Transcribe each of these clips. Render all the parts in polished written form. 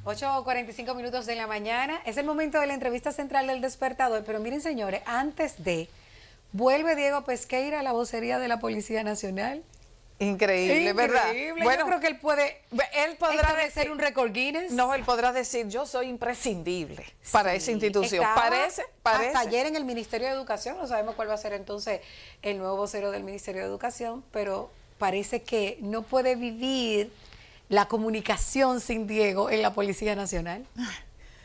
8:45 de la mañana. Es el momento de la entrevista central del Despertador. Pero miren, señores, vuelve Diego Pesqueira a la vocería de la Policía Nacional. Increíble, ¿verdad? Bueno, yo creo que él podrá decir un récord Guinness. No, él podrá decir, yo soy imprescindible para esa institución. Parece. Hasta ayer en el Ministerio de Educación, no sabemos cuál va a ser entonces el nuevo vocero del Ministerio de Educación, pero parece que no puede vivir la comunicación sin Diego en la Policía Nacional.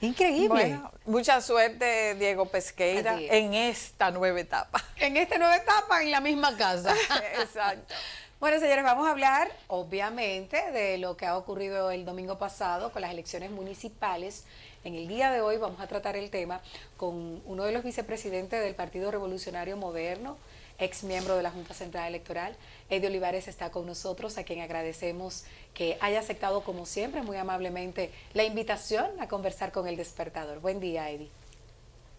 Increíble. Bueno, mucha suerte, Diego Pesqueira, en esta nueva etapa. En esta nueva etapa, en la misma casa. Exacto. Bueno, señores, vamos a hablar, obviamente, de lo que ha ocurrido el domingo pasado con las elecciones municipales. En el día de hoy vamos a tratar el tema con uno de los vicepresidentes del Partido Revolucionario Moderno, ex miembro de la Junta Central Electoral. Eddie Olivares está con nosotros, a quien agradecemos que haya aceptado, como siempre, muy amablemente, la invitación a conversar con El Despertador. Buen día, Eddie.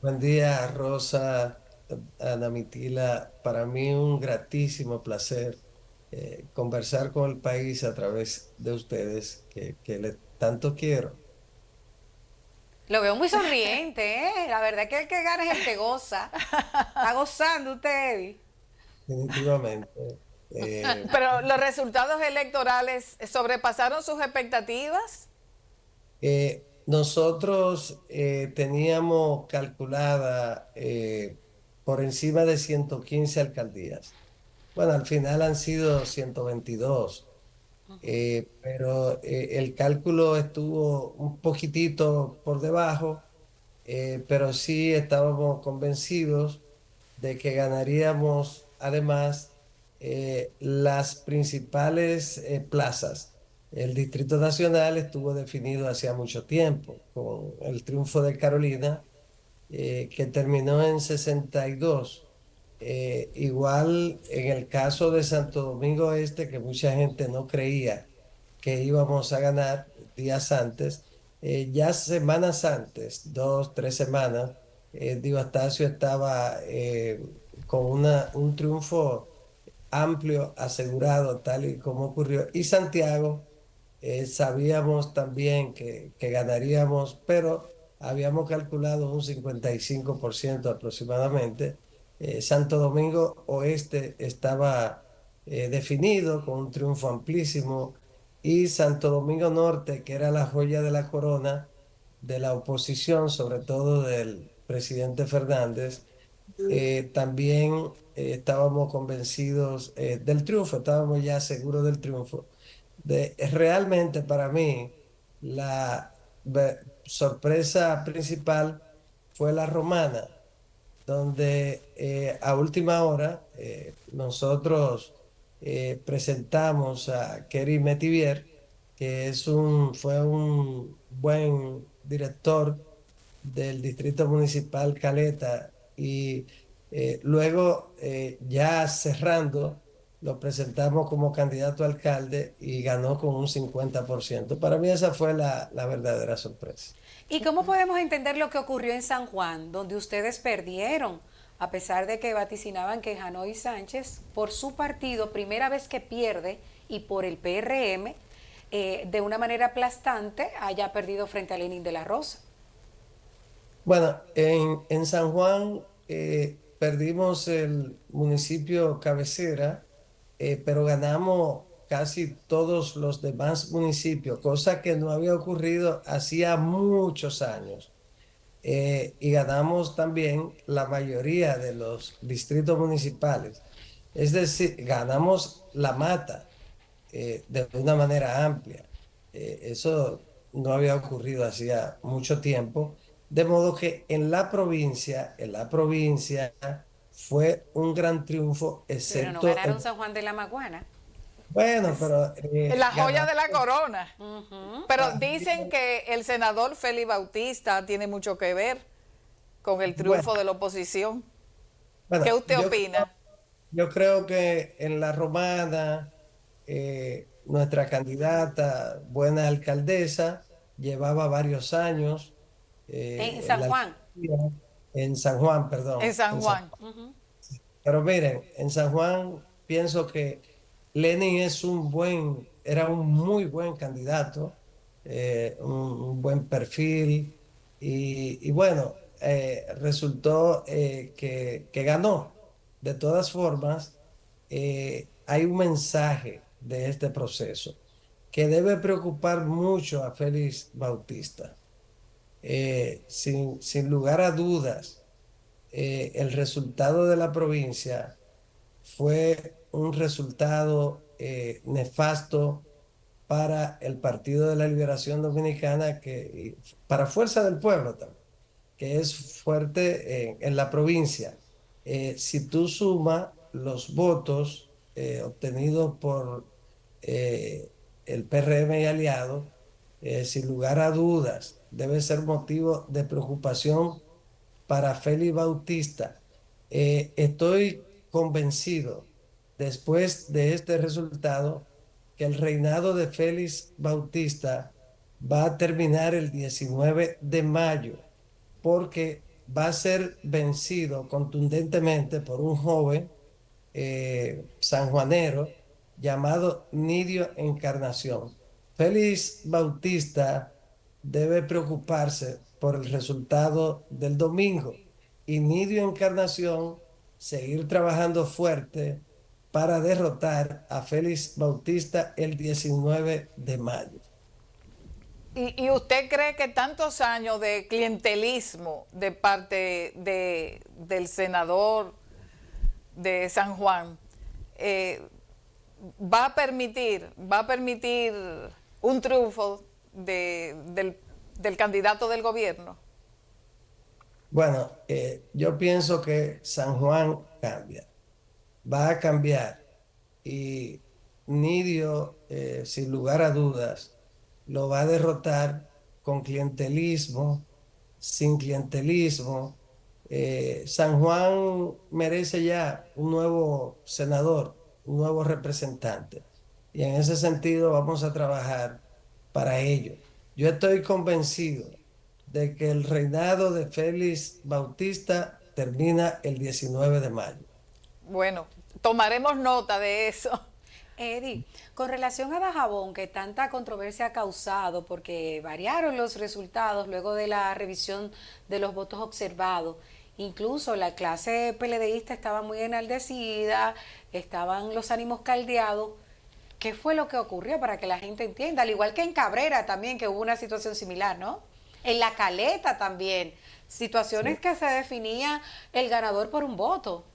Buen día, Rosa, Ana Mitila. Para mí un gratísimo placer conversar con el país a través de ustedes, que tanto quiero. Lo veo muy sonriente, ¿eh? La verdad es que el que gana es el que goza. Está gozando usted, Eddie. Definitivamente. Pero los resultados electorales sobrepasaron sus expectativas. Nosotros teníamos calculada por encima de 115 alcaldías. Bueno, al final han sido 122, pero el cálculo estuvo un poquitito por debajo, pero sí estábamos convencidos de que ganaríamos además las principales plazas. El Distrito Nacional estuvo definido hacía mucho tiempo, con el triunfo de Carolina, que terminó en 62. Igual en el caso de Santo Domingo Este, que mucha gente no creía que íbamos a ganar días antes, ya semanas antes, 2, 3 semanas, Dio Astacio estaba con un triunfo amplio, asegurado, tal y como ocurrió. Y Santiago, sabíamos también que ganaríamos, pero habíamos calculado un 55% aproximadamente. Santo Domingo Oeste estaba definido con un triunfo amplísimo, y Santo Domingo Norte, que era la joya de la corona de la oposición, sobre todo del presidente Fernández, también estábamos convencidos del triunfo, estábamos ya seguros del triunfo. Realmente para mí la sorpresa principal fue la Romana, donde a última hora nosotros presentamos a Kerry Metivier, que fue un buen director del Distrito Municipal Caleta, y luego ya cerrando lo presentamos como candidato a alcalde y ganó con un 50%. Para mí esa fue la verdadera sorpresa. ¿Y cómo podemos entender lo que ocurrió en San Juan, donde ustedes perdieron, a pesar de que vaticinaban que Janoy Sánchez, por su partido, primera vez que pierde, y por el PRM, de una manera aplastante, haya perdido frente a Lenín de la Rosa? Bueno, en San Juan perdimos el municipio cabecera, pero ganamos casi todos los demás municipios, cosa que no había ocurrido hacía muchos años. Y ganamos también la mayoría de los distritos municipales. Es decir, ganamos la mata de una manera amplia. Eso no había ocurrido hacía mucho tiempo. De modo que en la provincia fue un gran triunfo, Pero no excepto ganaron San Juan de la Maguana. bueno, pero La joya ganamos. de la corona. Pero Ah, dicen que el senador Félix Bautista tiene mucho que ver con el triunfo bueno, de la oposición. bueno, ¿Qué usted opina? yo creo que en la Romana, nuestra candidata, buena alcaldesa, llevaba varios años En en San la Juan. alcaldía, en San Juan, En perdón, San Juan. Pero miren, en San Juan pienso que Lenin era un muy buen candidato. un buen perfil y bueno, resultó que ganó. De todas formas, hay un mensaje de este proceso que debe preocupar mucho a Félix Bautista. Sin lugar a dudas, el resultado de la provincia fue un resultado nefasto para el Partido de la Liberación Dominicana, para Fuerza del Pueblo también, que es fuerte en la provincia. Si tú sumas los votos obtenidos por el PRM y aliados, sin lugar a dudas, debe ser motivo de preocupación para Félix Bautista. Estoy convencido, después de este resultado, que el reinado de Félix Bautista va a terminar el 19 de mayo, porque va a ser vencido contundentemente por un joven sanjuanero llamado Nidio Encarnación. Félix Bautista debe preocuparse por el resultado del domingo y Nidio Encarnación seguir trabajando fuerte para derrotar a Félix Bautista el 19 de mayo. ¿Y usted cree que tantos años de clientelismo de parte del senador de San Juan va a permitir un triunfo del candidato del gobierno? Bueno, yo pienso que San Juan cambia, va a cambiar y Nidio, sin lugar a dudas, lo va a derrotar con clientelismo, sin clientelismo. San Juan merece ya un nuevo senador, un nuevo representante. Y en ese sentido vamos a trabajar para ello. Yo estoy convencido de que el reinado de Félix Bautista termina el 19 de mayo. Bueno, tomaremos nota de eso. Eddie, con relación a Dajabón, que tanta controversia ha causado porque variaron los resultados luego de la revisión de los votos observados, incluso la clase PLDista estaba muy enardecida, estaban los ánimos caldeados. ¿Qué fue lo que ocurrió para que la gente entienda? Al igual que en Cabrera también, que hubo una situación similar, ¿no? En La Caleta también, situaciones Sí. que se definía el ganador por un voto.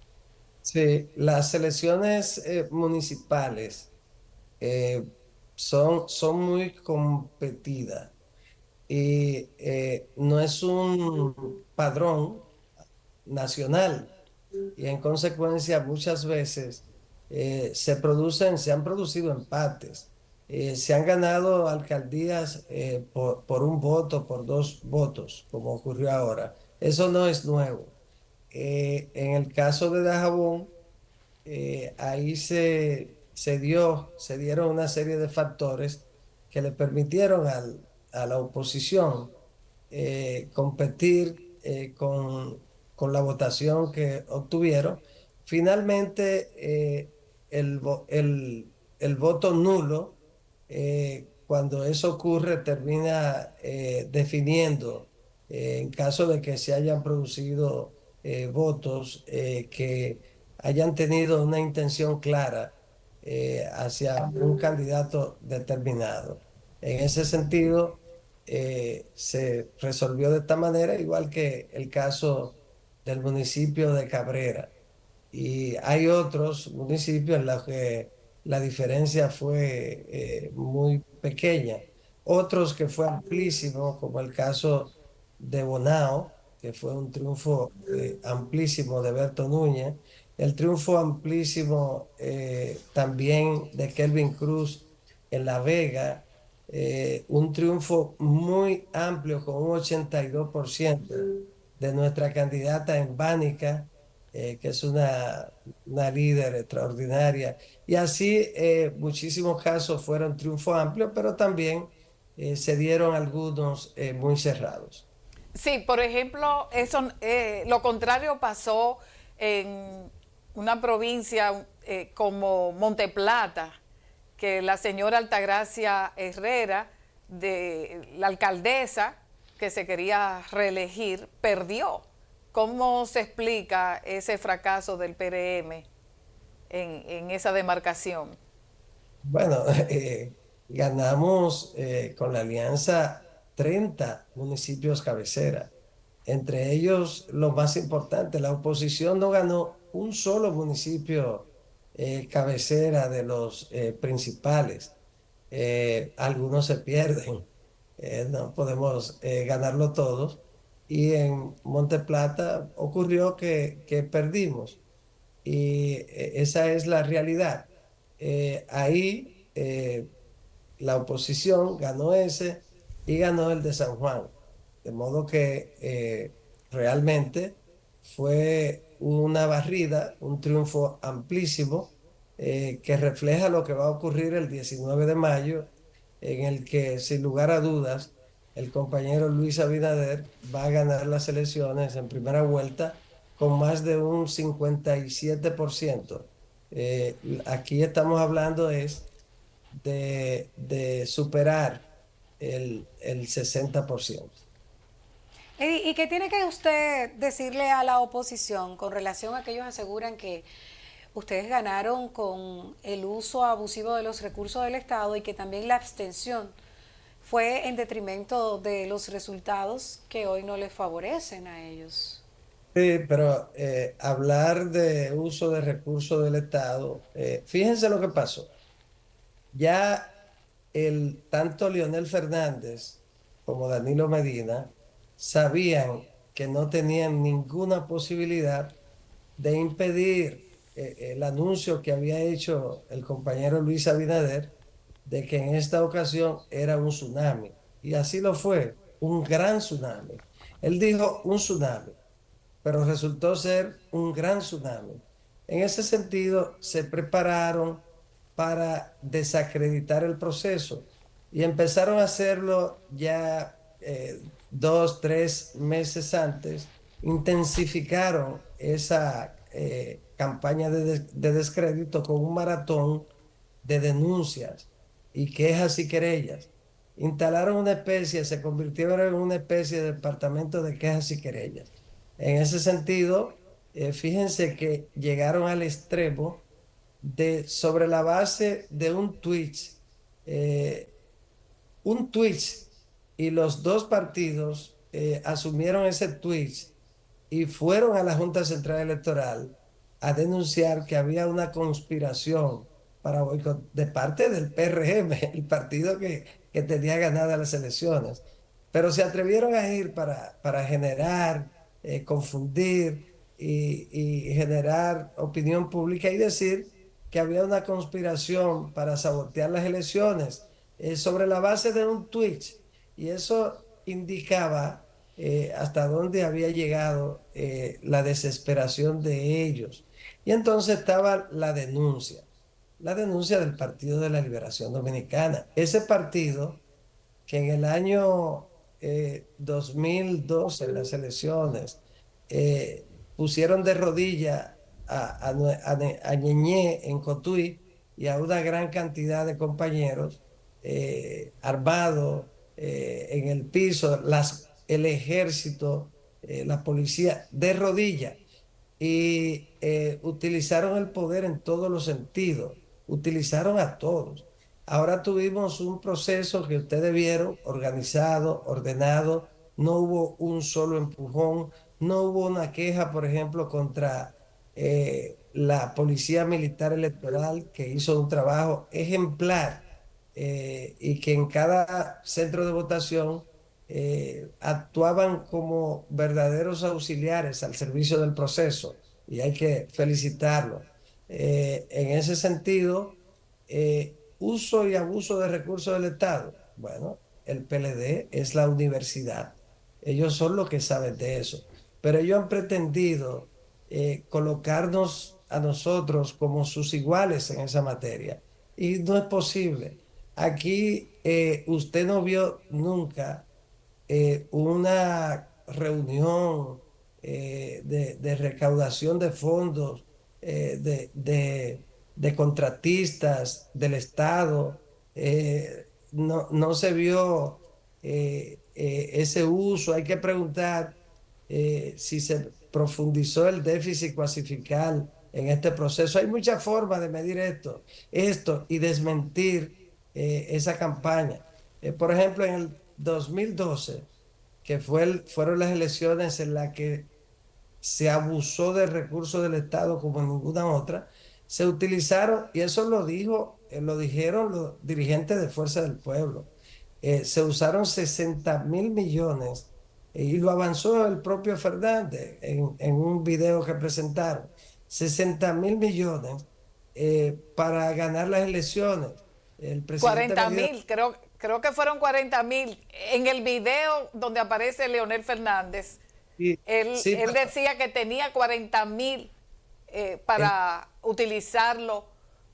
Sí, las elecciones municipales eh, son muy competidas y no es un padrón nacional y en consecuencia muchas veces se han producido empates. Se han ganado alcaldías por un voto, por dos votos, como ocurrió ahora. Eso no es nuevo. En el caso de Dajabón, ahí se dieron una serie de factores que le permitieron a la oposición competir con la votación que obtuvieron. Finalmente, el voto nulo, cuando eso ocurre, termina definiendo, en caso de que se hayan producido votos que hayan tenido una intención clara hacia un candidato determinado. En ese sentido, se resolvió de esta manera, igual que el caso del municipio de Cabrera. Y hay otros municipios en los que la diferencia fue muy pequeña. Otros que fue amplísimo, como el caso de Bonao, que fue un triunfo amplísimo de Berto Núñez. El triunfo amplísimo también de Kelvin Cruz en La Vega. Un triunfo muy amplio con un 82% de nuestra candidata en Bánica, que es una líder extraordinaria. Y así muchísimos casos fueron triunfos amplios, pero también se dieron algunos muy cerrados. Sí, por ejemplo, eso, lo contrario pasó en una provincia como Monteplata, que la señora Altagracia Herrera de la alcaldesa que se quería reelegir perdió. ¿Cómo se explica ese fracaso del PRM en esa demarcación? Bueno, ganamos con la alianza 30 municipios cabecera, entre ellos los más importantes. La oposición no ganó un solo municipio cabecera de los principales. Algunos se pierden, no podemos ganarlo todos. Y en Monte Plata ocurrió que perdimos y esa es la realidad. Ahí la oposición ganó ese y ganó el de San Juan. De modo que realmente fue una barrida, un triunfo amplísimo que refleja lo que va a ocurrir el 19 de mayo, en el que sin lugar a dudas el compañero Luis Abinader va a ganar las elecciones en primera vuelta con más de un 57%. Aquí estamos hablando es de superar el 60%. Eddie, ¿y qué tiene que usted decirle a la oposición con relación a que ellos aseguran que ustedes ganaron con el uso abusivo de los recursos del Estado y que también la abstención fue en detrimento de los resultados que hoy no les favorecen a ellos? Sí, pero hablar de uso de recursos del Estado, fíjense lo que pasó. Ya tanto Leonel Fernández como Danilo Medina sabían que no tenían ninguna posibilidad de impedir el anuncio que había hecho el compañero Luis Abinader de que en esta ocasión era un tsunami. Y así lo fue, un gran tsunami. Él dijo un tsunami, pero resultó ser un gran tsunami. En ese sentido, se prepararon para desacreditar el proceso y empezaron a hacerlo ya 2, 3 meses antes, intensificaron esa campaña de descrédito con un maratón de denuncias y quejas y querellas. Instalaron una especie, se convirtieron en una especie de departamento de quejas y querellas. En ese sentido, fíjense que llegaron al extremo de, sobre la base de eh, un tweet, y los dos partidos asumieron ese tweet y fueron a la Junta Central Electoral a denunciar que había una conspiración para boicot de parte del PRM, el partido que tenía ganadas las elecciones. Pero se atrevieron a ir para generar, confundir y generar opinión pública y decir que había una conspiración para sabotear las elecciones sobre la base de un tweet. Y eso indicaba hasta dónde había llegado la desesperación de ellos. Y entonces estaba la denuncia del Partido de la Liberación Dominicana. Ese partido que en el año 2012, en las elecciones, eh, pusieron de rodilla a Ñeñé en Cotuí y a una gran cantidad de compañeros armados en el piso, el ejército, la policía, de rodilla y utilizaron el poder en todos los sentidos, utilizaron a todos. Ahora tuvimos un proceso que ustedes vieron, organizado, ordenado, no hubo un solo empujón, no hubo una queja, por ejemplo, contra la Policía Militar Electoral, que hizo un trabajo ejemplar y que en cada centro de votación actuaban como verdaderos auxiliares al servicio del proceso y hay que felicitarlo. En ese sentido, uso y abuso de recursos del Estado. Bueno, el PLD es la universidad. Ellos son los que saben de eso. Pero ellos han pretendido colocarnos a nosotros como sus iguales en esa materia. Y no es posible. Aquí usted no vio nunca una reunión de recaudación de fondos de contratistas del Estado, no se vio ese uso. Hay que preguntar si se profundizó el déficit cuasifical en este proceso. Hay muchas formas de medir esto y desmentir esa campaña. Por ejemplo, en el 2012, que fueron las elecciones en las que se abusó del recurso del Estado como en ninguna otra, se utilizaron, y eso lo dijeron los dirigentes de Fuerza del Pueblo, se usaron 60.000 millones, y lo avanzó el propio Fernández en un video que presentaron, 60.000 millones para ganar las elecciones. El presidente 40 Medina. mil, creo que fueron 40.000. En el video donde aparece Leonel Fernández, Sí, sí, él decía que tenía 40.000 para utilizarlo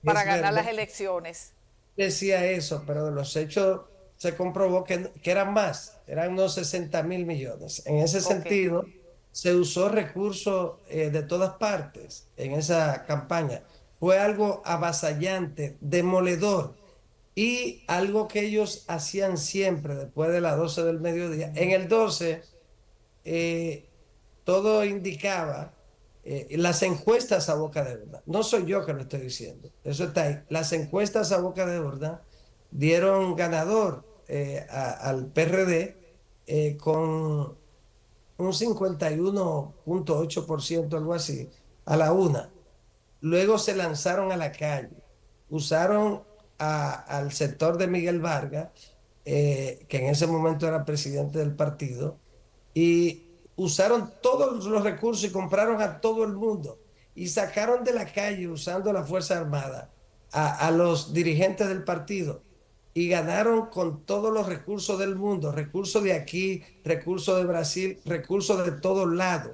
para es ganar las verdad. elecciones. Decía eso, pero de los hechos se comprobó que eran más, eran unos 60.000 millones. En ese Ok. sentido, se usó recursos de todas partes en esa campaña. Fue algo avasallante, demoledor, y algo que ellos hacían siempre después de las 12 del mediodía. En el 12, eh, todo indicaba, las encuestas a boca de urna, no soy yo que lo estoy diciendo, eso está ahí, las encuestas a boca de urna dieron ganador al PRD con un 51,8%, algo así, a la una. Luego se lanzaron a la calle, usaron al sector de Miguel Vargas, que en ese momento era presidente del partido, y usaron todos los recursos y compraron a todo el mundo y sacaron de la calle usando la Fuerza Armada a los dirigentes del partido y ganaron con todos los recursos del mundo, recursos de aquí, recursos de Brasil, recursos de todos lados.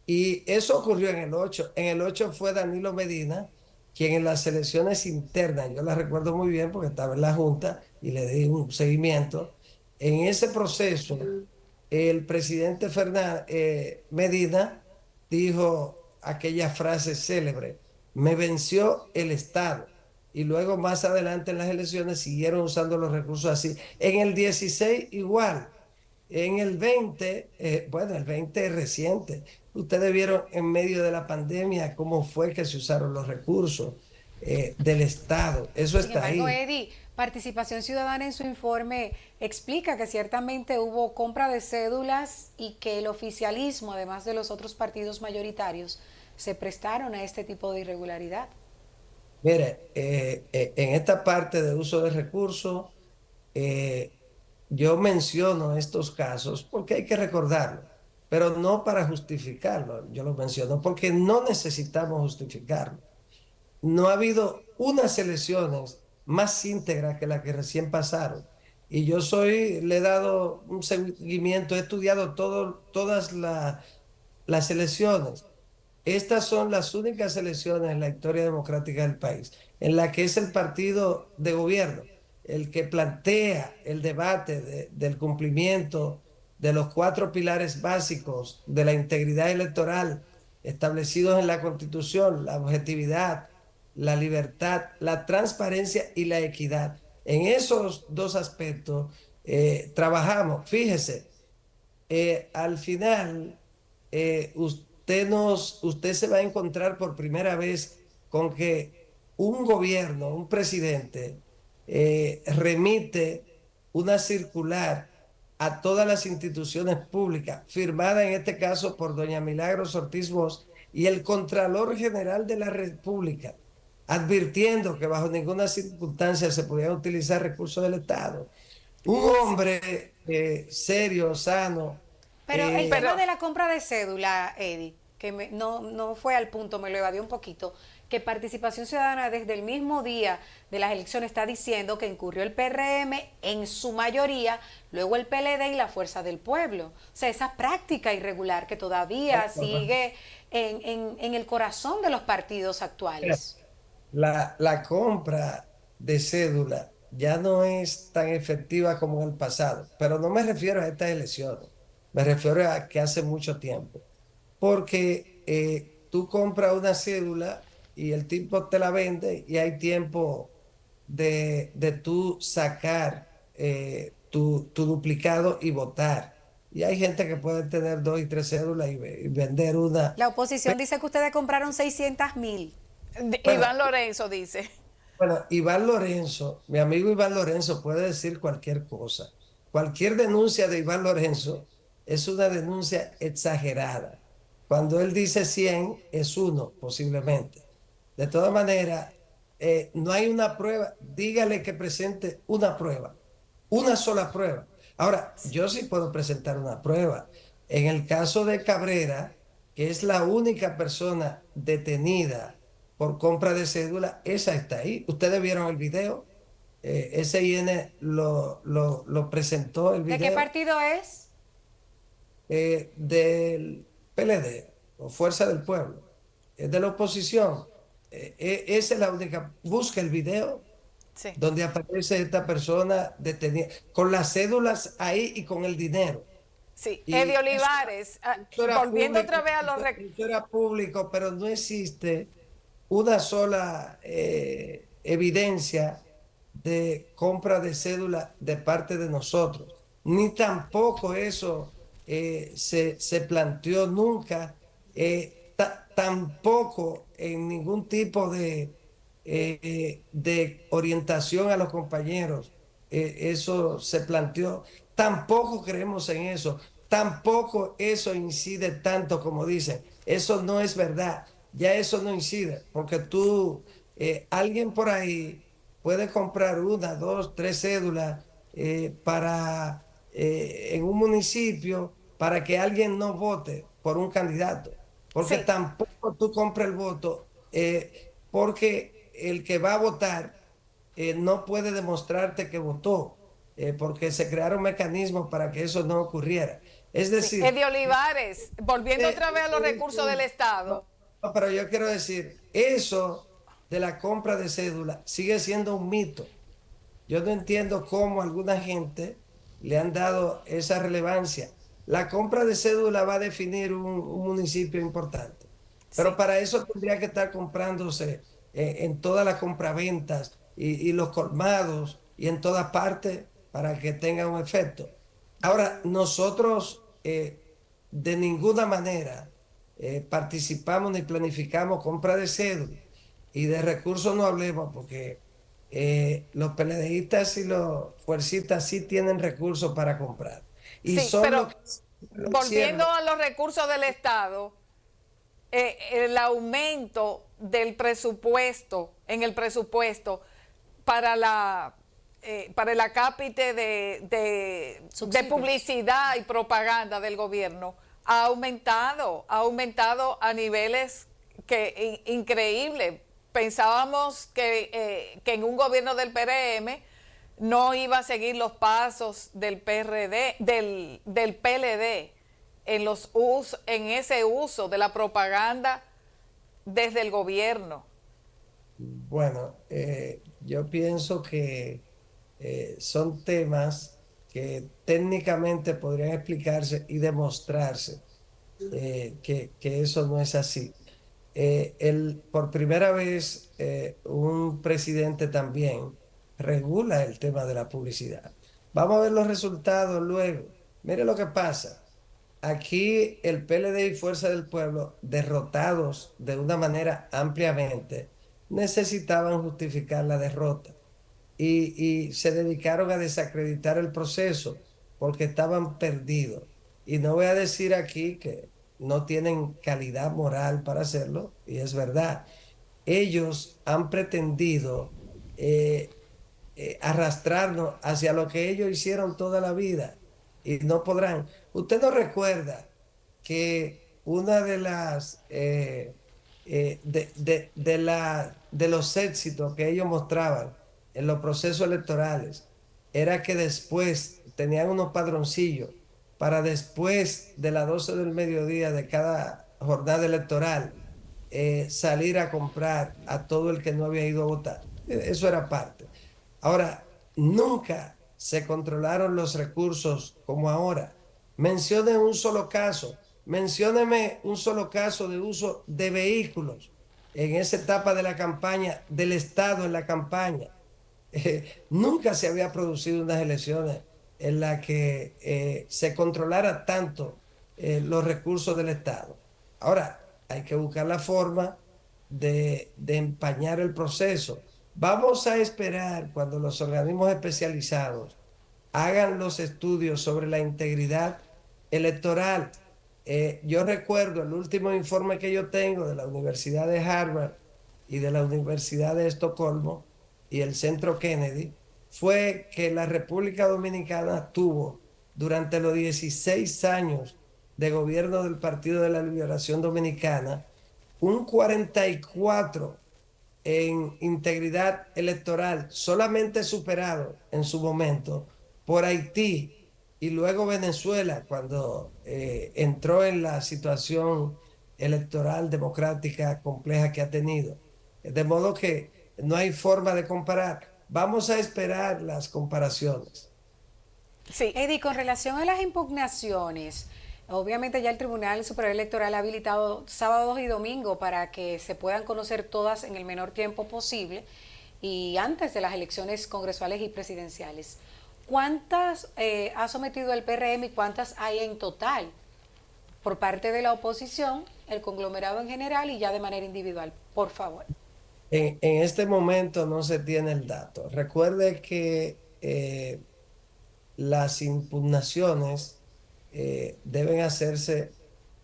Y eso ocurrió en el 8. En el 8 fue Danilo Medina, quien en las elecciones internas, yo la recuerdo muy bien porque estaba en la Junta y le di un seguimiento. En ese proceso, el presidente Medina dijo aquella frase célebre: me venció el Estado. Y luego más adelante en las elecciones siguieron usando los recursos así. En el 16 igual. En el 20, bueno, el 20 es reciente. Ustedes vieron en medio de la pandemia cómo fue que se usaron los recursos del Estado. Eso Sin está embargo, ahí. Eddie, Participación Ciudadana en su informe explica que ciertamente hubo compra de cédulas y que el oficialismo, además de los otros partidos mayoritarios, se prestaron a este tipo de irregularidad. Mire, en esta parte de uso de recursos, eh, yo menciono estos casos porque hay que recordarlo, pero no para justificarlo. Yo lo menciono porque no necesitamos justificarlo. No ha habido unas elecciones más íntegras que las que recién pasaron. Y le he dado un seguimiento, he estudiado todas las elecciones. Estas son las únicas elecciones en la historia democrática del país en la que es el partido de gobierno el que plantea el debate del cumplimiento de los cuatro pilares básicos de la integridad electoral establecidos en la Constitución: la objetividad, la libertad, la transparencia y la equidad. En esos dos aspectos trabajamos. Fíjese, al final, usted se va a encontrar por primera vez con que un gobierno, un presidente, remite una circular a todas las instituciones públicas, firmada en este caso por doña Milagros Ortiz Bosch y el Contralor General de la República, advirtiendo que bajo ninguna circunstancia se podían utilizar recursos del Estado. Un hombre serio, sano. Pero el eh, tema Pero de la compra de cédula, Eddie, que no fue al punto, me lo evadió un poquito, que Participación Ciudadana desde el mismo día de las elecciones está diciendo que incurrió el PRM en su mayoría, luego el PLD y la Fuerza del Pueblo. O sea, esa práctica irregular que todavía sigue en el corazón de los partidos actuales. la compra de cédula ya no es tan efectiva como en el pasado, pero no me refiero a estas elecciones, me refiero a que hace mucho tiempo, porque tú compras una cédula y el tipo te la vende y hay tiempo de tú sacar. tu duplicado y votar. Y hay gente que puede tener 2 y 3 cédulas y vender una. La oposición dice que ustedes compraron 600.000. Bueno, Iván Lorenzo dice. bueno, Iván Lorenzo, mi amigo Iván Lorenzo puede decir cualquier cosa. Cualquier denuncia de Iván Lorenzo es una denuncia exagerada. Cuando él dice 100, es uno, posiblemente. De todas maneras, no hay una prueba. Dígale que presente una prueba, una sola prueba. Ahora, yo sí puedo presentar una prueba. En el caso de Cabrera, que es la única persona detenida por compra de cédula, esa está ahí. Ustedes vieron el video. SIN lo presentó el ¿De qué video partido es? del PLD o Fuerza del Pueblo, de la oposición. Esa es la única. Busca el video Sí. donde aparece esta persona detenida, con las cédulas ahí y con el dinero. Sí, Y Eddie eso, Olivares, eso era volviendo público, otra vez a los eso era público, pero no existe una sola evidencia de compra de cédula de parte de nosotros, ni tampoco eso se planteó nunca, tampoco en ningún tipo de orientación a los compañeros, eso se planteó, tampoco creemos en eso, tampoco eso incide tanto como dicen, eso no es verdad, ya eso no incide, porque alguien por ahí puede comprar una, dos, tres cédulas en un municipio para que alguien no vote por un candidato, porque sí, tampoco tú compras el voto, porque el que va a votar no puede demostrarte que votó, porque se crearon mecanismos para que eso no ocurriera. Es sí, decir, Eddie Olivares, volviendo otra vez a los recursos del no, Estado. no, pero yo quiero decir, eso de la compra de cédula sigue siendo un mito. Yo no entiendo cómo a alguna gente le han dado esa relevancia. La compra de cédula va a definir un municipio importante, pero Sí, para eso tendría que estar comprándose en todas las compraventas y los colmados y en todas partes para que tenga un efecto. Ahora, nosotros de ninguna manera participamos ni planificamos compra de cédula y de recursos no hablemos porque los PLDistas y los fuercistas sí tienen recursos para comprar y sí, son pero los que lo volviendo hicieron. a los recursos del Estado, el aumento del presupuesto, en el presupuesto para el acápite de Subsidios. publicidad y propaganda del gobierno ha aumentado a niveles increíbles. Pensábamos que en un gobierno del PRM no iba a seguir los pasos del PRD, del PLD en ese uso de la propaganda desde el gobierno. Bueno, yo pienso que son temas que técnicamente podrían explicarse y demostrarse que eso no es así. Por primera vez, un presidente también regula el tema de la publicidad. Vamos a ver los resultados luego. Mire lo que pasa. Aquí el PLD y Fuerza del Pueblo, derrotados de una manera ampliamente, necesitaban justificar la derrota y se dedicaron a desacreditar el proceso porque estaban perdidos. Y no voy a decir aquí que no tienen calidad moral para hacerlo, y es verdad. Ellos han pretendido arrastrarnos hacia lo que ellos hicieron toda la vida y no podrán. Usted no recuerda que una de las de los éxitos que ellos mostraban en los procesos electorales era que después tenían unos padroncillos para después de las 12 del mediodía de cada jornada electoral salir a comprar a todo el que no había ido a votar. Eso era parte. Ahora, nunca se controlaron los recursos como ahora. Mencione un solo caso. Mencióneme un solo caso de uso de vehículos en esa etapa de la campaña, del Estado en la campaña. Nunca se había producido unas elecciones en las que se controlara tanto los recursos del Estado. Ahora, hay que buscar la forma de empañar el proceso. Vamos a esperar cuando los organismos especializados hagan los estudios sobre la integridad electoral. Yo recuerdo el último informe que yo tengo de la Universidad de Harvard y de la Universidad de Estocolmo y el Centro Kennedy, fue que la República Dominicana tuvo durante los 16 años de gobierno del Partido de la Liberación Dominicana un 44 en integridad electoral, solamente superado en su momento por Haití y luego Venezuela cuando entró en la situación electoral democrática compleja que ha tenido. De modo que no hay forma de comparar. Vamos a esperar las comparaciones. Sí, Eddie, con relación a las impugnaciones, obviamente ya el Tribunal Superior Electoral ha habilitado sábados y domingos para que se puedan conocer todas en el menor tiempo posible y antes de las elecciones congresuales y presidenciales. ¿Cuántas ha sometido el PRM y cuántas hay en total por parte de la oposición, el conglomerado en general y ya de manera individual? Por favor. En este momento no se tiene el dato. Recuerde que las impugnaciones deben hacerse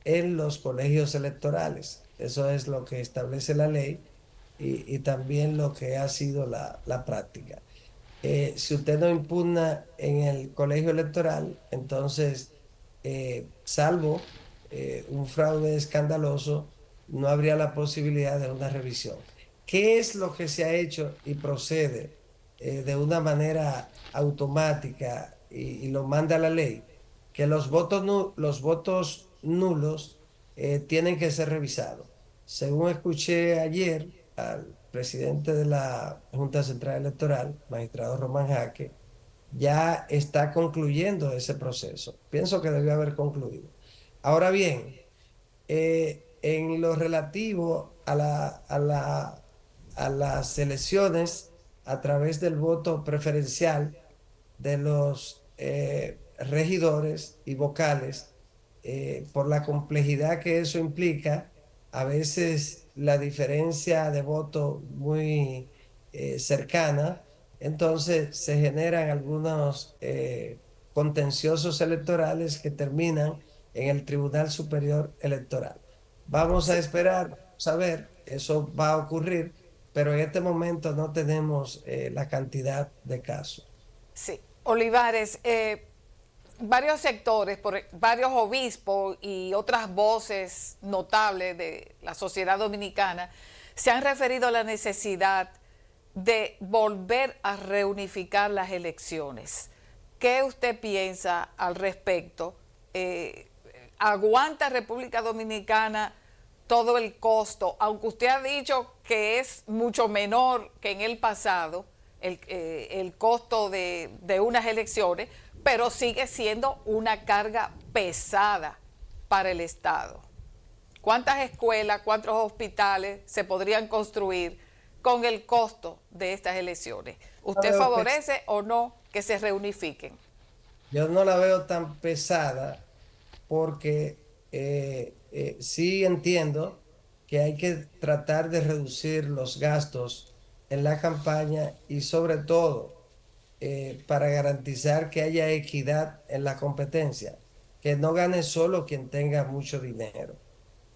en los colegios electorales. Eso es lo que establece la ley y también lo que ha sido la práctica. Si usted no impugna en el colegio electoral, entonces, salvo un fraude escandaloso, no habría la posibilidad de una revisión. ¿Qué es lo que se ha hecho y procede de una manera automática y lo manda la ley? Que los votos nulos tienen que ser revisados. Según escuché ayer al presidente de la Junta Central Electoral, magistrado Román Jaque, ya está concluyendo ese proceso. Pienso que debió haber concluido. Ahora bien, en lo relativo a las elecciones a través del voto preferencial de los regidores y vocales, por la complejidad que eso implica, a veces la diferencia de voto muy cercana, entonces se generan algunos contenciosos electorales que terminan en el Tribunal Superior Electoral. Vamos a esperar, saber, eso va a ocurrir, pero en este momento no tenemos la cantidad de casos. sí. Olivares, varios sectores, varios obispos y otras voces notables de la sociedad dominicana se han referido a la necesidad de volver a reunificar las elecciones. ¿Qué usted piensa al respecto? ¿Aguanta República Dominicana todo el costo? Aunque usted ha dicho que es mucho menor que en el pasado, el costo de unas elecciones, pero sigue siendo una carga pesada para el Estado. ¿Cuántas escuelas, cuántos hospitales se podrían construir con el costo de estas elecciones? ¿Usted favorece o no que se reunifiquen? Yo no la veo tan pesada porque sí entiendo que hay que tratar de reducir los gastos en la campaña y sobre todo para garantizar que haya equidad en la competencia, que no gane solo quien tenga mucho dinero.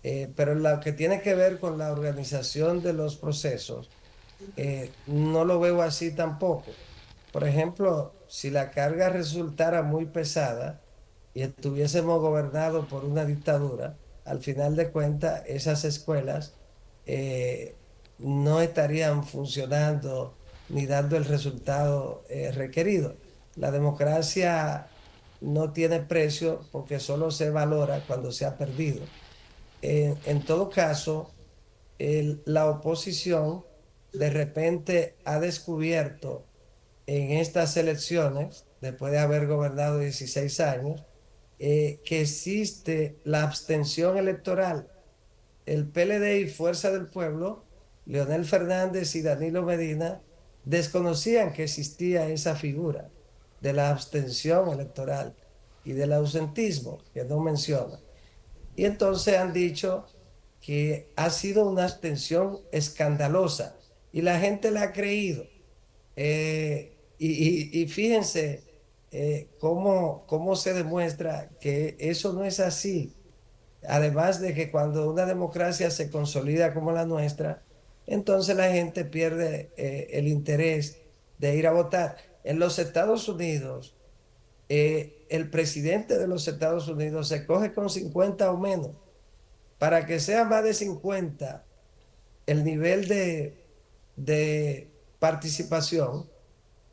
Pero lo que tiene que ver con la organización de los procesos, no lo veo así tampoco. Por ejemplo, si la carga resultara muy pesada y estuviésemos gobernados por una dictadura, al final de cuentas esas escuelas eh, no estarían funcionando ni dando el resultado requerido. La democracia no tiene precio porque solo se valora cuando se ha perdido. En todo caso, la oposición de repente ha descubierto en estas elecciones, después de haber gobernado 16 años, que existe la abstención electoral. El PLD y Fuerza del Pueblo, Leonel Fernández y Danilo Medina, desconocían que existía esa figura de la abstención electoral y del ausentismo, que no menciona. Y entonces han dicho que ha sido una abstención escandalosa y la gente la ha creído. Y fíjense cómo se demuestra que eso no es así. Además de que cuando una democracia se consolida como la nuestra, entonces la gente pierde el interés de ir a votar. En los Estados Unidos, el presidente de los Estados Unidos se coge con 50 o menos. Para que sea más de 50 el nivel de participación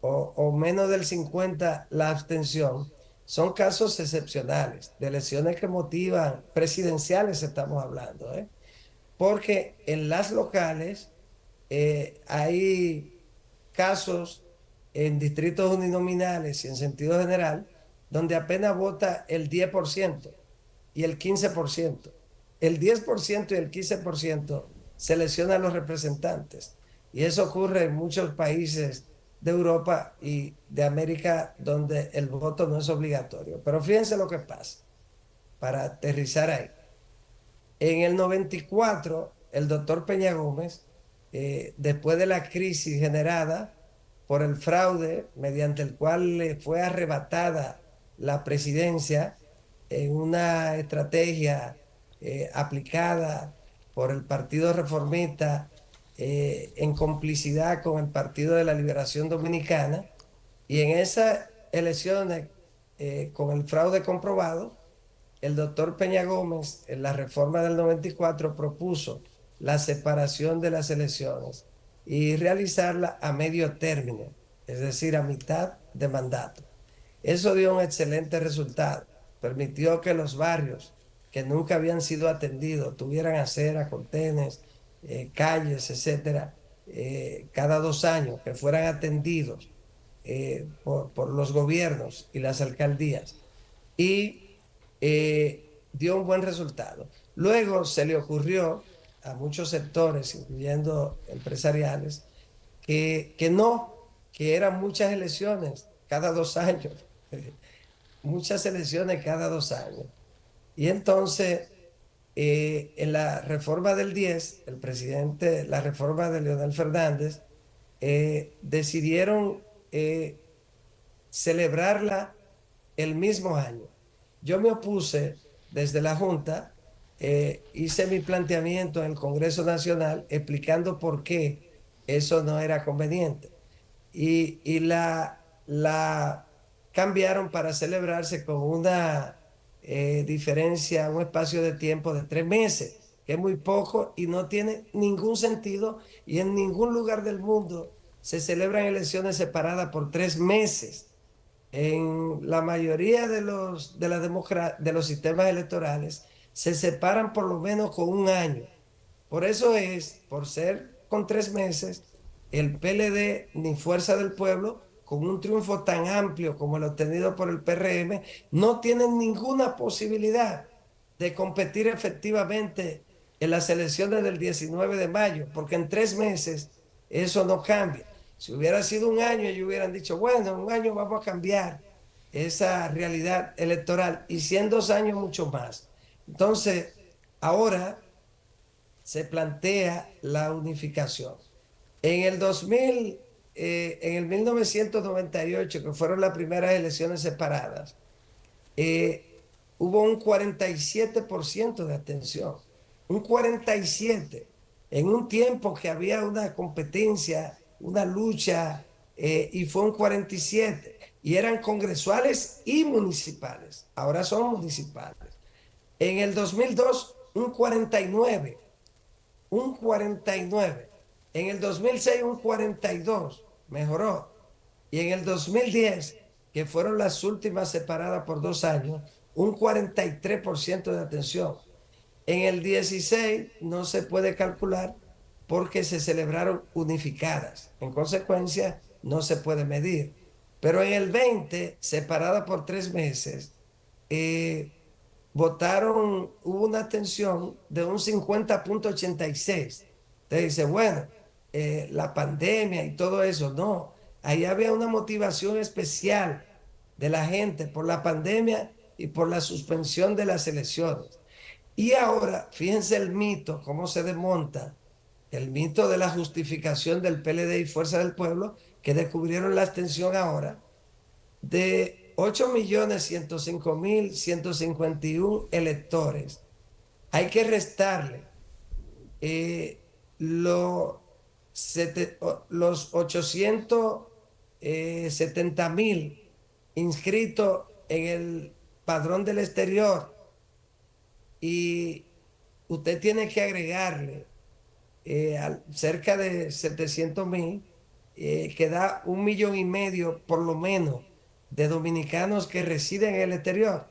o menos del 50 la abstención, son casos excepcionales de elecciones que motivan, presidenciales estamos hablando, ¿eh? Porque en las locales hay casos en distritos uninominales y en sentido general donde apenas vota el 10% y el 15%. El 10% y el 15% seleccionan los representantes. Y eso ocurre en muchos países de Europa y de América donde el voto no es obligatorio. Pero fíjense lo que pasa para aterrizar ahí. En el 94, el doctor Peña Gómez, después de la crisis generada por el fraude mediante el cual le fue arrebatada la presidencia en una estrategia aplicada por el Partido Reformista en complicidad con el Partido de la Liberación Dominicana, y en esas elecciones con el fraude comprobado, el doctor Peña Gómez, en la reforma del 94, propuso la separación de las elecciones y realizarla a medio término, es decir, a mitad de mandato. Eso dio un excelente resultado. Permitió que los barrios que nunca habían sido atendidos tuvieran aceras, contenes, calles, etcétera, cada 2 años, que fueran atendidos por los gobiernos y las alcaldías. Y dio un buen resultado. Luego se le ocurrió a muchos sectores, incluyendo empresariales, que no, que eran muchas elecciones cada 2 años, muchas elecciones cada 2 años. Y entonces, en la reforma del 10, el presidente, la reforma de Leonel Fernández, decidieron celebrarla el mismo año. Yo me opuse desde la Junta, hice mi planteamiento en el Congreso Nacional explicando por qué eso no era conveniente. Y la cambiaron para celebrarse con una diferencia, un espacio de tiempo de 3 meses, que es muy poco y no tiene ningún sentido, y en ningún lugar del mundo se celebran elecciones separadas por 3 meses. En la mayoría de los sistemas electorales se separan por lo menos con un año. Por eso es, por ser con 3 meses, el PLD ni Fuerza del Pueblo, con un triunfo tan amplio como el obtenido por el PRM, no tienen ninguna posibilidad de competir efectivamente en las elecciones del 19 de mayo, porque en 3 meses eso no cambia. Si hubiera sido un año, ellos hubieran dicho, bueno, en un año vamos a cambiar esa realidad electoral, y si en 2 años mucho más. Entonces, ahora se plantea la unificación. En el 2000, en el 1998, que fueron las primeras elecciones separadas, hubo un 47% de abstención, un 47%, en un tiempo que había una competencia, una lucha, y fue un 47%, y eran congresuales y municipales, ahora son municipales. En el 2002, un 49%, un 49%. En el 2006 un 42%, mejoró. Y en el 2010, que fueron las últimas separadas por 2 años, un 43% de atención. En el 16 no se puede calcular porque se celebraron unificadas. En consecuencia, no se puede medir. Pero en el 20, separada por 3 meses, hubo una abstención de un 50,86. Usted dice, bueno, la pandemia y todo eso, no. Ahí había una motivación especial de la gente por la pandemia y por la suspensión de las elecciones. Y ahora, fíjense el mito, cómo se desmonta el mito de la justificación del PLD y Fuerza del Pueblo, que descubrieron la abstención ahora, de 8.105.151 electores. Hay que restarle lo, los 870.000 inscritos en el padrón del exterior y usted tiene que agregarle cerca de 700.000, que da 1,5 millones por lo menos de dominicanos que residen en el exterior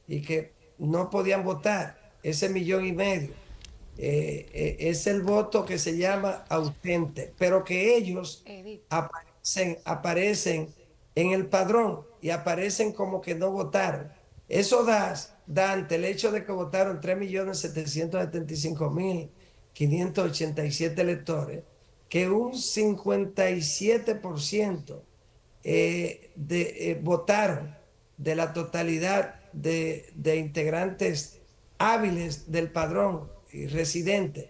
y que no podían votar. Ese 1,5 millones es el voto que se llama ausente, pero que ellos Edith. aparecen en el padrón y aparecen como que no votaron. Eso da ante el hecho de que votaron 3.775.587 electores, que un 57% votaron de la totalidad de integrantes hábiles del padrón y residentes,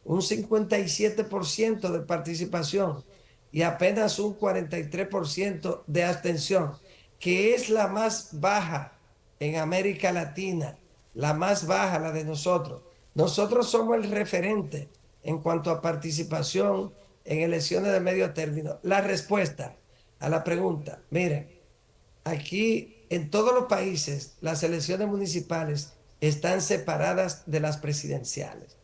un 57% de participación y apenas un 43% de abstención, que es la más baja en América Latina, la más baja, la de nosotros. Nosotros somos el referente en cuanto a participación en elecciones de medio término. La respuesta a la pregunta, miren, aquí en todos los países las elecciones municipales están separadas de las presidenciales.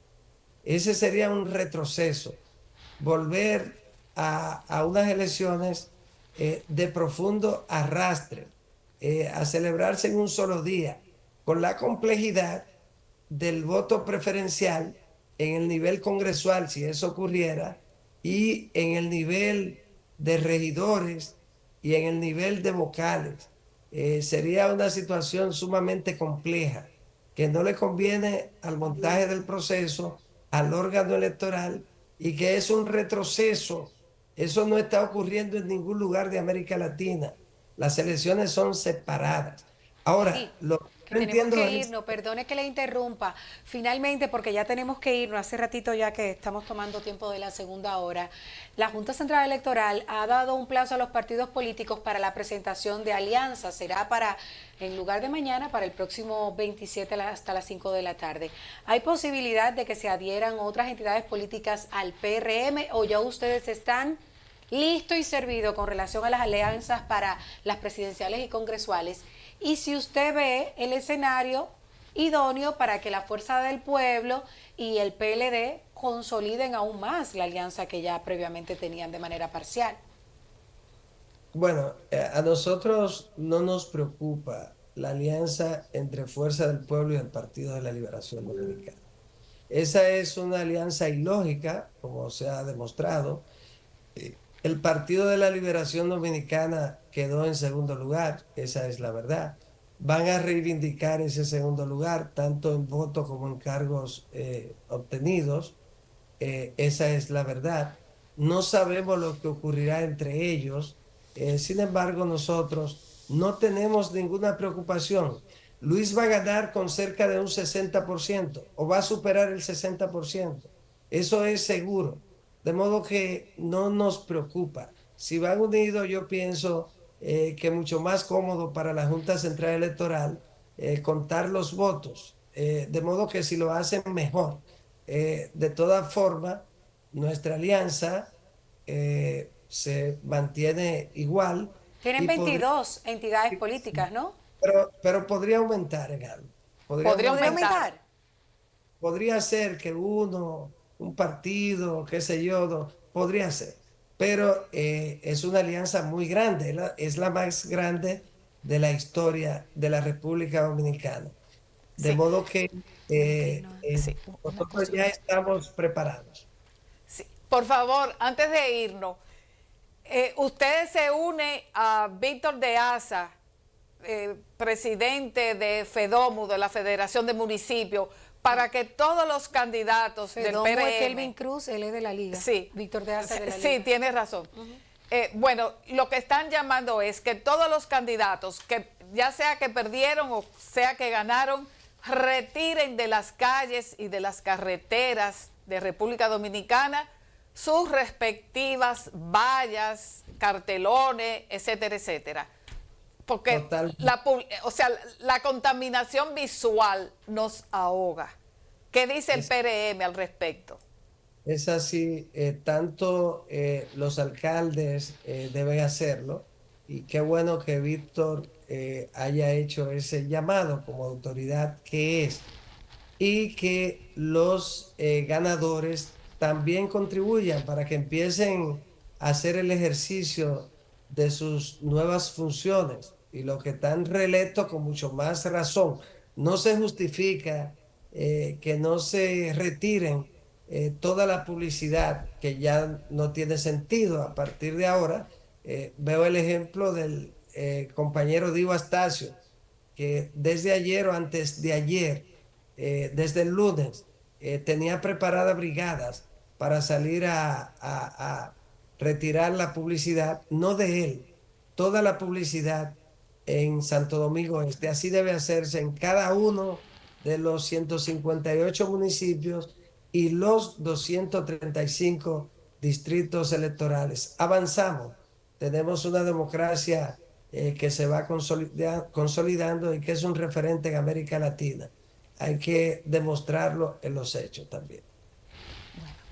Ese sería un retroceso, volver a unas elecciones de profundo arrastre, a celebrarse en un solo día, con la complejidad del voto preferencial en el nivel congresual, si eso ocurriera, y en el nivel de regidores y en el nivel de vocales. Sería una situación sumamente compleja que no le conviene al montaje del proceso, al órgano electoral, y que es un retroceso. Eso no está ocurriendo en ningún lugar de América Latina. Las elecciones son separadas. Edith, Ahora, lo que que no tenemos entiendo que es, irnos, perdone que le interrumpa, finalmente, porque ya tenemos que irnos, hace ratito ya que estamos tomando tiempo de la segunda hora, la Junta Central Electoral ha dado un plazo a los partidos políticos para la presentación de alianzas, será para, en lugar de mañana, para el próximo 27 hasta las 5 de la tarde. ¿Hay posibilidad de que se adhieran otras entidades políticas al PRM o ya ustedes están listo y servido con relación a las alianzas para las presidenciales y congresuales? Y si usted ve el escenario idóneo para que la Fuerza del Pueblo y el PLD consoliden aún más la alianza que ya previamente tenían de manera parcial. bueno, a nosotros no nos preocupa la alianza entre Fuerza del Pueblo y el Partido de la Liberación Dominicana. Esa es una alianza ilógica, como se ha demostrado. El Partido de la Liberación Dominicana quedó en segundo lugar, esa es la verdad. Van a reivindicar ese segundo lugar, tanto en votos como en cargos obtenidos. Esa es la verdad. No sabemos lo que ocurrirá entre ellos. Sin embargo, nosotros no tenemos ninguna preocupación. Luis va a ganar con cerca de un 60% o va a superar el 60%. Eso es seguro. De modo que no nos preocupa. Si van unidos, yo pienso que mucho más cómodo para la Junta Central Electoral contar los votos. De modo que si lo hacen mejor. De todas formas, nuestra alianza se mantiene igual Tienen y 22 entidades políticas, ¿no? pero podría aumentar en algo. Podría ¿Podría aumentar. aumentar? Podría ser que un partido, qué sé yo, podría ser. Pero es una alianza muy grande, es la más grande de la historia de la República Dominicana. De Sí, modo que sí, una nosotros cosa. ya estamos preparados. Sí. Por favor, antes de irnos, usted se une a Víctor de Asa, presidente de FEDOMU, de la Federación de Municipios, para que todos los candidatos del Perdomo es PRM... Kelvin Cruz, él es de la Liga. Sí. Víctor de Asa de la Sí, Liga. tienes razón. Bueno, lo que están llamando es que todos los candidatos, que ya sea que perdieron o sea que ganaron, retiren de las calles y de las carreteras de República Dominicana sus respectivas vallas, cartelones, etcétera, etcétera. Porque la contaminación visual nos ahoga. ¿Qué dice el PRM al respecto? Es así, tanto los alcaldes deben hacerlo, y qué bueno que Víctor haya hecho ese llamado como autoridad que es, y que los ganadores también contribuyan para que empiecen a hacer el ejercicio de sus nuevas funciones, y los que están reelectos con mucho más razón. No se justifica que no se retiren toda la publicidad que ya no tiene sentido a partir de ahora. Veo el ejemplo del compañero Divo Astacio, que desde ayer o antes de ayer, desde el lunes, tenía preparadas brigadas para salir a retirar la publicidad, no de él, toda la publicidad en Santo Domingo Este. Así debe hacerse en cada uno de los 158 municipios y los 235 distritos electorales. Avanzamos, tenemos una democracia que se va consolidando y que es un referente en América Latina. Hay que demostrarlo en los hechos también.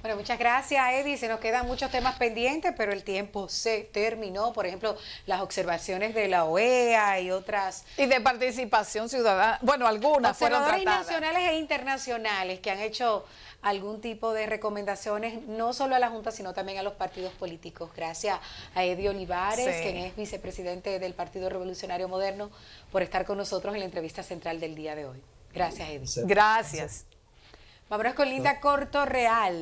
Bueno, muchas gracias, Eddie. Se nos quedan muchos temas pendientes, pero el tiempo se terminó. Por ejemplo, las observaciones de la OEA y otras. Y de participación ciudadana. Bueno, algunas fueron Observadores tratadas. nacionales e internacionales que han hecho algún tipo de recomendaciones, no solo a la Junta, sino también a los partidos políticos. Gracias a Eddie Olivares, Sí. quien es vicepresidente del Partido Revolucionario Moderno, por estar con nosotros en la entrevista central del día de hoy. Gracias, Eddie. Gracias. Vámonos con Linda Cortorreal.